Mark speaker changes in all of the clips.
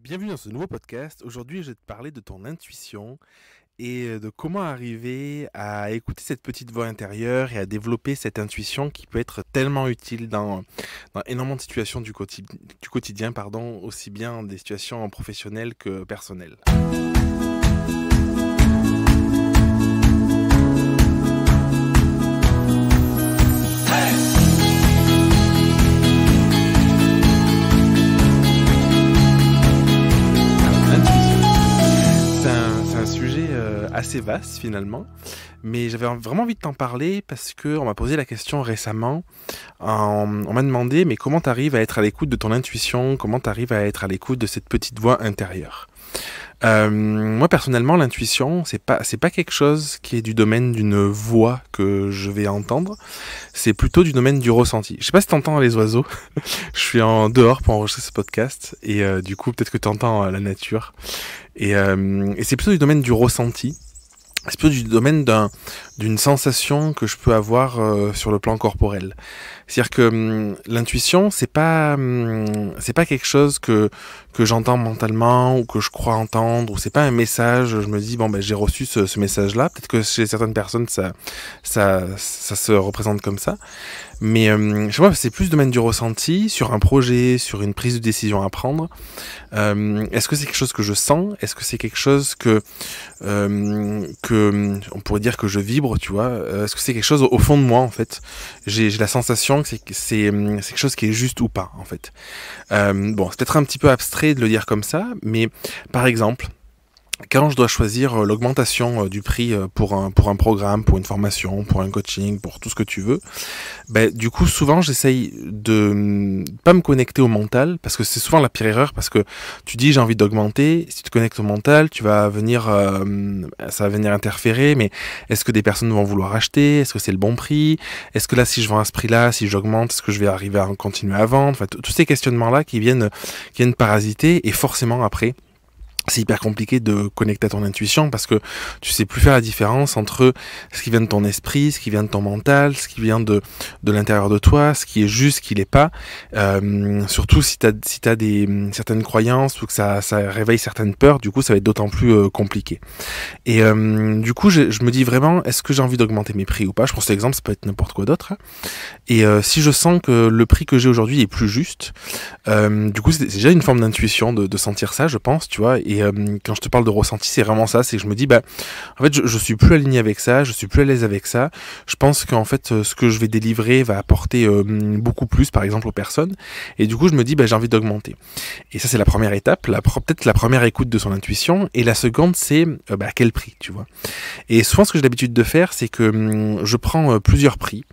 Speaker 1: Bienvenue dans ce nouveau podcast. Aujourd'hui, je vais te parler de ton intuition et de comment arriver à écouter cette petite voix intérieure et à développer cette intuition qui peut être tellement utile dans énormément de situations du quotidien, aussi bien des situations professionnelles que personnelles. C'est un sujet assez vaste finalement, mais j'avais vraiment envie de t'en parler parce qu'on m'a posé la question récemment. On m'a demandé, mais comment t'arrives à être à l'écoute de ton intuition, comment t'arrives à être à l'écoute de cette petite voix intérieure. Moi personnellement, l'intuition, c'est pas quelque chose qui est du domaine d'une voix que je vais entendre, c'est plutôt du domaine du ressenti. Je sais pas si t'entends les oiseaux, je suis en dehors pour enregistrer ce podcast et du coup peut-être que t'entends la nature et c'est plutôt du domaine du ressenti. C'est plutôt du domaine d'une sensation que je peux avoir sur le plan corporel. C'est-à-dire que l'intuition, c'est pas quelque chose que j'entends mentalement ou que je crois entendre, ou c'est pas un message. Je me dis j'ai reçu ce message-là. Peut-être que chez certaines personnes ça se représente comme ça. Mais chez moi, c'est plus le domaine du ressenti, sur un projet, sur une prise de décision à prendre. Est-ce que c'est quelque chose que je sens? Est-ce que c'est quelque chose que on pourrait dire que je vibre, tu vois? Est-ce que c'est quelque chose au fond de moi, en fait? J'ai la sensation que c'est quelque chose qui est juste ou pas, en fait. C'est peut-être un petit peu abstrait de le dire comme ça, mais par exemple, quand je dois choisir l'augmentation du prix pour un programme, pour une formation, pour un coaching, pour tout ce que tu veux, du coup souvent j'essaye de pas me connecter au mental, parce que c'est souvent la pire erreur, parce que tu dis j'ai envie d'augmenter, si tu te connectes au mental, ça va venir interférer, mais est-ce que des personnes vont vouloir acheter? Est-ce que c'est le bon prix? Est-ce que là, si je vends à ce prix-là, si j'augmente, est-ce que je vais arriver à continuer à vendre? Enfin, tous ces questionnements-là qui viennent parasiter, et forcément après, c'est hyper compliqué de connecter à ton intuition parce que tu sais plus faire la différence entre ce qui vient de ton esprit, ce qui vient de ton mental, ce qui vient de l'intérieur de toi, ce qui est juste, ce qui l'est pas. Surtout si t'as certaines croyances ou que ça réveille certaines peurs, du coup ça va être d'autant plus compliqué. Et du coup je me dis vraiment, est-ce que j'ai envie d'augmenter mes prix ou pas? Je prends cet exemple, ça peut être n'importe quoi d'autre. Et si je sens que le prix que j'ai aujourd'hui est plus juste, du coup c'est déjà une forme d'intuition de sentir ça, je pense, tu vois. Et quand je te parle de ressenti, c'est vraiment ça, c'est que je me dis, en fait, je suis plus aligné avec ça, je suis plus à l'aise avec ça. Je pense qu'en fait, ce que je vais délivrer va apporter beaucoup plus, par exemple, aux personnes. Et du coup, je me dis, j'ai envie d'augmenter. Et ça, c'est la première étape, peut-être la première écoute de son intuition. Et la seconde, c'est à quel prix, tu vois. Et souvent, ce que j'ai l'habitude de faire, c'est que je prends plusieurs prix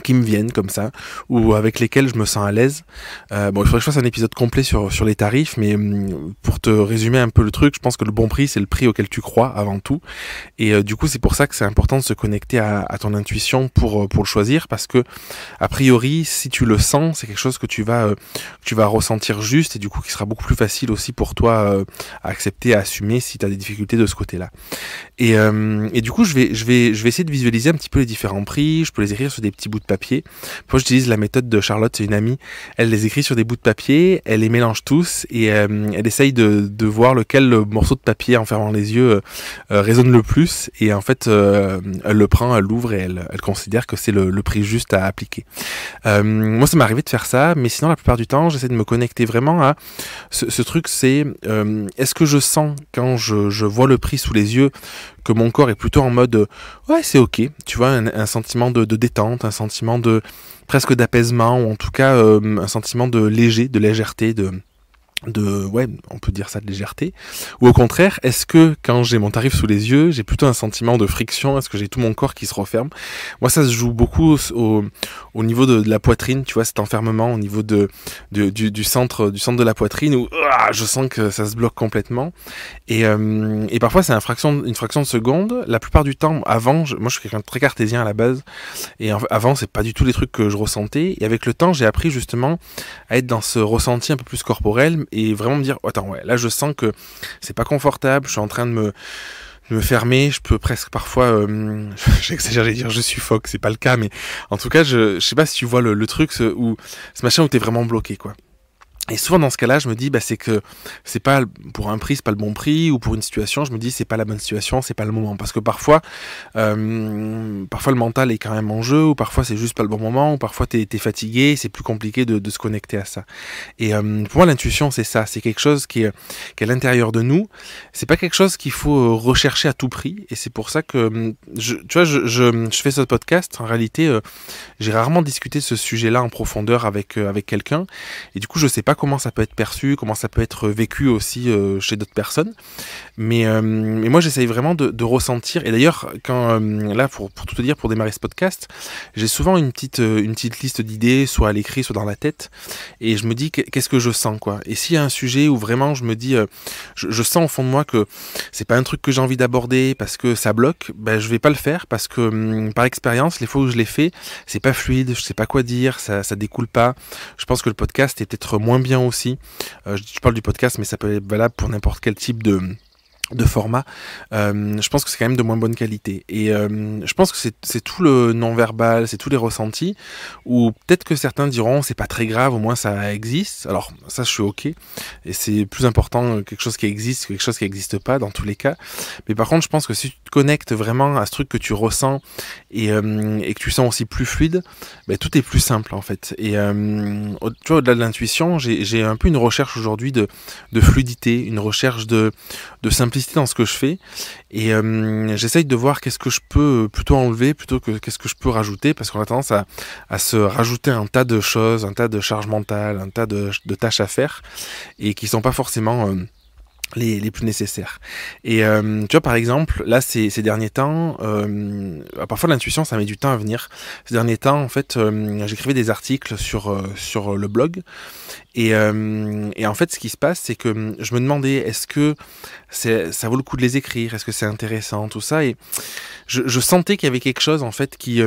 Speaker 1: qui me viennent comme ça, ou avec lesquels je me sens à l'aise. Il faudrait que je fasse un épisode complet sur les tarifs, mais pour te résumer un peu le truc, je pense que le bon prix, c'est le prix auquel tu crois avant tout. Et du coup, c'est pour ça que c'est important de se connecter à ton intuition pour le choisir, parce que a priori, si tu le sens, c'est quelque chose que tu vas ressentir juste, et du coup, qui sera beaucoup plus facile aussi pour toi à accepter, à assumer si tu as des difficultés de ce côté-là. Et du coup, je vais essayer de visualiser un petit peu les différents prix. Je peux les écrire sur des petits bouts de papier. Moi, j'utilise la méthode de Charlotte, c'est une amie. Elle les écrit sur des bouts de papier, elle les mélange tous et elle essaye de voir lequel morceau de papier, en fermant les yeux, résonne le plus. Et en fait, elle le prend, elle l'ouvre et elle considère que c'est le prix juste à appliquer. Moi, ça m'est arrivé de faire ça, mais sinon, la plupart du temps, j'essaie de me connecter vraiment à ce truc, c'est est-ce que je sens, quand je vois le prix sous les yeux, que mon corps est plutôt en mode ouais, c'est ok, tu vois, un sentiment de détente, un sentiment de presque d'apaisement, ou en tout cas un sentiment de légèreté, ouais, on peut dire ça, de légèreté. Ou au contraire, est-ce que quand j'ai mon tarif sous les yeux, j'ai plutôt un sentiment de friction? Est-ce que j'ai tout mon corps qui se referme? Moi, ça se joue beaucoup au niveau de la poitrine, tu vois, cet enfermement au niveau du centre de la poitrine, où je sens que ça se bloque complètement. Et parfois, c'est une fraction de seconde. La plupart du temps, avant, moi je suis quelqu'un de très cartésien à la base, et avant, c'est pas du tout les trucs que je ressentais. Et avec le temps, j'ai appris justement à être dans ce ressenti un peu plus corporel, et vraiment me dire, attends, ouais, là je sens que c'est pas confortable, je suis en train de me fermer, je peux presque parfois, j'exagère de dire je suffoque, c'est pas le cas, mais en tout cas, je sais pas si tu vois le truc, ce machin où t'es vraiment bloqué, quoi. Et souvent dans ce cas-là, je me dis c'est que c'est pas pour un prix, c'est pas le bon prix, ou pour une situation, je me dis c'est pas la bonne situation, c'est pas le moment. Parce que parfois le mental est quand même en jeu, ou parfois c'est juste pas le bon moment, ou parfois t'es fatigué, c'est plus compliqué de se connecter à ça. Et pour moi l'intuition c'est ça, c'est quelque chose qui est à l'intérieur de nous. C'est pas quelque chose qu'il faut rechercher à tout prix. Et c'est pour ça que je fais ce podcast. En réalité, j'ai rarement discuté de ce sujet-là en profondeur avec quelqu'un. Et du coup je sais pas comment ça peut être perçu, comment ça peut être vécu aussi chez d'autres personnes. Mais moi, j'essaye vraiment de ressentir. Et d'ailleurs, là, pour tout te dire, pour démarrer ce podcast, j'ai souvent une petite liste d'idées, soit à l'écrit, soit dans la tête. Et je me dis, qu'est-ce que je sens, quoi. Et s'il y a un sujet où vraiment je me dis, je sens au fond de moi que c'est pas un truc que j'ai envie d'aborder parce que ça bloque, je vais pas le faire parce que par expérience, les fois où je l'ai fait, c'est pas fluide, je sais pas quoi dire, ça découle pas. Je pense que le podcast est peut-être moins bien aussi. Je parle du podcast, mais ça peut être valable pour n'importe quel type de format. Je pense que c'est quand même de moins bonne qualité. Et je pense que c'est tout le non-verbal, c'est tous les ressentis, où peut-être que certains diront c'est pas très grave, au moins ça existe. Alors ça je suis ok, et c'est plus important quelque chose qui existe que quelque chose qui n'existe pas dans tous les cas. Mais par contre je pense que si tu te connectes vraiment à ce truc que tu ressens et que tu sens aussi plus fluide, tout est plus simple en fait. Et tu vois, au-delà de l'intuition, j'ai un peu une recherche aujourd'hui de fluidité, une recherche de simplicité dans ce que je fais, et j'essaye de voir qu'est-ce que je peux plutôt enlever plutôt que qu'est-ce que je peux rajouter, parce qu'on a tendance à se rajouter un tas de choses, un tas de charges mentales, un tas de tâches à faire, et qui sont pas forcément les plus nécessaires. Et tu vois, par exemple, là ces derniers temps, parfois l'intuition ça met du temps à venir. Ces derniers temps, en fait, j'écrivais des articles sur le blog, et en fait ce qui se passe c'est que je me demandais est-ce que ça vaut le coup de les écrire, est-ce que c'est intéressant, tout ça, et je sentais qu'il y avait quelque chose en fait qui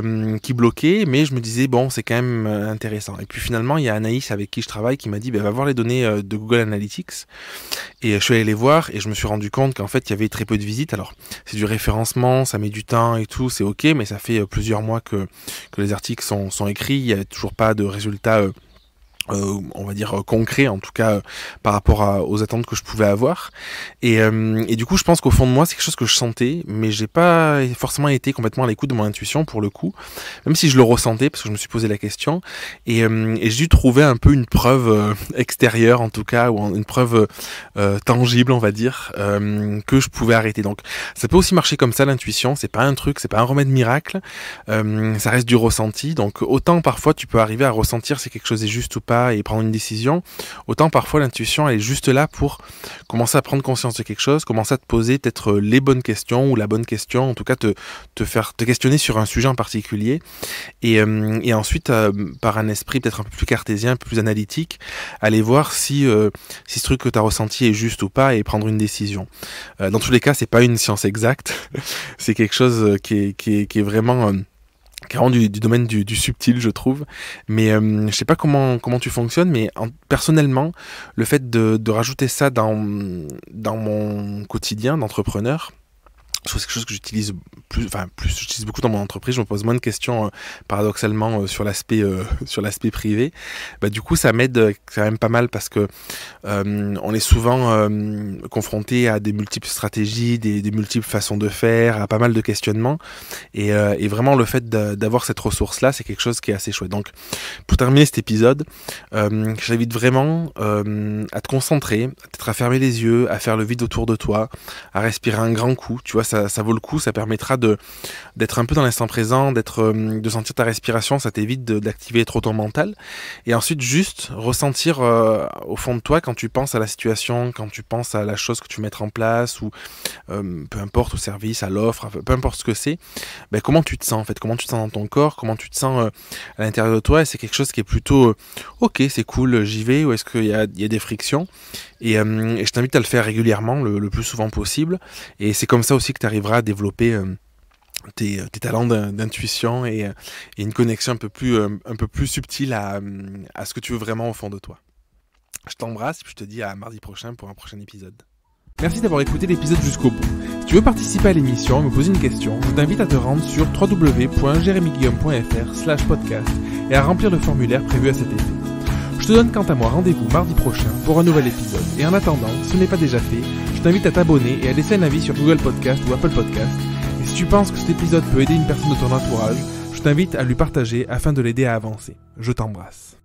Speaker 1: bloquait, mais je me disais bon c'est quand même intéressant. Et puis finalement il y a Anaïs avec qui je travaille qui m'a dit va voir les données de Google Analytics, et je suis allé les voir et je me suis rendu compte qu'en fait il y avait très peu de visites. Alors c'est du référencement, ça met du temps et tout, c'est ok, mais ça fait plusieurs mois que les articles sont écrits, il n'y a toujours pas de résultats on va dire concret, en tout cas par rapport aux attentes que je pouvais avoir, et du coup je pense qu'au fond de moi c'est quelque chose que je sentais, mais j'ai pas forcément été complètement à l'écoute de mon intuition pour le coup, même si je le ressentais parce que je me suis posé la question, et j'ai dû trouver un peu une preuve extérieure en tout cas, ou une preuve tangible on va dire, que je pouvais arrêter. Donc ça peut aussi marcher comme ça l'intuition, c'est pas un truc, c'est pas un remède miracle, ça reste du ressenti. Donc autant parfois tu peux arriver à ressentir si quelque chose est juste ou pas et prendre une décision, autant parfois l'intuition elle est juste là pour commencer à prendre conscience de quelque chose, commencer à te poser peut-être les bonnes questions, ou la bonne question, en tout cas te faire te questionner sur un sujet en particulier, et ensuite par un esprit peut-être un peu plus cartésien, un peu plus analytique, aller voir si ce truc que tu as ressenti est juste ou pas, et prendre une décision. Dans tous les cas c'est pas une science exacte, c'est quelque chose qui est vraiment carrément du domaine du subtil, je trouve. Mais je sais pas comment tu fonctionnes, mais personnellement, le fait de rajouter ça dans mon quotidien d'entrepreneur, je trouve que c'est quelque chose que j'utilise j'utilise beaucoup dans mon entreprise. Je me pose moins de questions paradoxalement sur l'aspect privé. Du coup ça m'aide quand même pas mal, parce que on est souvent confronté à des multiples stratégies, des multiples façons de faire, à pas mal de questionnements, et vraiment le fait d'avoir cette ressource là, c'est quelque chose qui est assez chouette. Donc pour terminer cet épisode, je t'invite vraiment à te concentrer, peut-être à fermer les yeux, à faire le vide autour de toi, à respirer un grand coup, tu vois. Ça vaut le coup, ça permettra d'être un peu dans l'instant présent, de sentir ta respiration, ça t'évite d'activer trop ton mental, et ensuite juste ressentir au fond de toi, quand tu penses à la situation, quand tu penses à la chose que tu veux mettre en place, ou peu importe, au service, à l'offre, peu importe ce que c'est, comment tu te sens en fait, comment tu te sens dans ton corps, comment tu te sens à l'intérieur de toi. Et c'est quelque chose qui est plutôt ok, c'est cool, j'y vais, ou est-ce qu'il y a des frictions, et je t'invite à le faire régulièrement, le plus souvent possible, et c'est comme ça aussi que tu arriveras à développer tes talents d'intuition, et une connexion un peu plus subtile à ce que tu veux vraiment au fond de toi. Je t'embrasse, et puis je te dis à mardi prochain pour un prochain épisode. Merci d'avoir écouté l'épisode jusqu'au bout. Si tu veux participer à l'émission et me poser une question, je t'invite à te rendre sur www.jeremyguillaume.fr/podcast et à remplir le formulaire prévu à cet effet.
Speaker 2: Je te donne quant à moi rendez-vous mardi prochain pour un nouvel épisode. Et en attendant, si ce n'est pas déjà fait, je t'invite à t'abonner et à laisser un avis sur Google Podcast ou Apple Podcast. Et si tu penses que cet épisode peut aider une personne de ton entourage, je t'invite à lui partager afin de l'aider à avancer. Je t'embrasse.